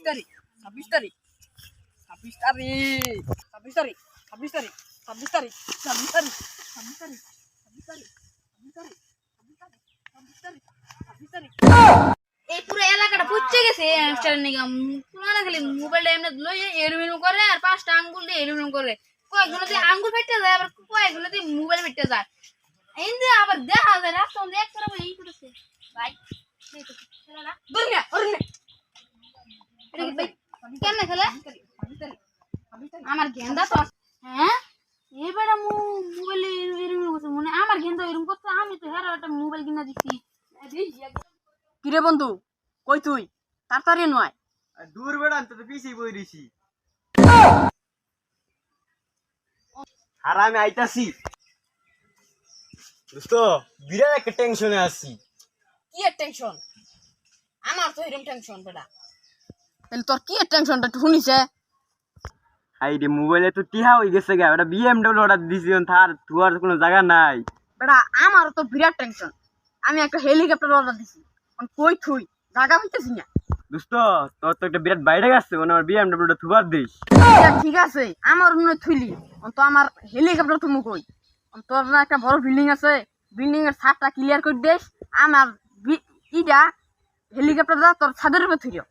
তারিখ 26 তারিখ 26 তারিখ 26 তারিখ 26 তারিখ 26 তারিখ 26 তারিখ 26 তারিখ 26 তারিখ 26 তারিখ 26 তারিখ 26 তারিখ এই পুরো এলাকাটা পুচ্ছে গেছে অনুষ্ঠান নিগম পুরানা খালি মোবাইলটা এমনি লই এরুমিরুম করে আর পাঁচটা আঙ্গুল দিয়ে এরুমিরুম করে কয়েকগুলোতে আঙ্গুল ফেটে যায় আবার কয়েকগুলোতে মোবাইল ফেটে যায় এই যে আবার দেখা যায় রাস্তা এক করে এই করেছে ভাই এই তো ছেলেরা দুনিয়া অরুণে এটা কি ভাই কেন খেলে আমার গেন্দা তো হ্যাঁ এবারে মোবাইল এরুমিরুম করছে মনে আমার গেন্দা এরুম করছে আমি তো হেরা একটা মোবাইল কিনা দিছি কিরে বন্ধু কই তুই তাড়াতাড়ি নয় দূর বেড়ান তো পিছিয়ে বই দিছি আর আমি আইতাছি দোস্ত বিরাট একটা টেনশনে আছি। কি এর টেনশন আমার তো এরকম টেনশন বেটা তাহলে তোর কি এর টেনশনটা একটু শুনিছে হাই রে মোবাইলে তো টিহা হয়ে গেছে গা ওটা বিএমডব্লিউ অর্ডার দিছি তার তুয়ার কোনো জায়গা নাই। বেটা আমারও তো বিরাট টেনশন আমি একটা হেলিকপ্টার অর্ডার দিছি কই থুই জায়গা পাইতেছি না। দোস্ত তোর তো একটা বিরাট বাইরে গেছে মানে আমার বিএমডব্লিউটা থুবার দিস। ঠিক আছে আমার মনে থুইলি তো আমার হেলিকপ্টার তুমি কই তোর না একটা বড় বিল্ডিং আছে বিল্ডিং এর ছাদটা ক্লিয়ার করে দিস আমার ইটা হেলিকপ্টারটা তোর ছাদের উপরে থুইও।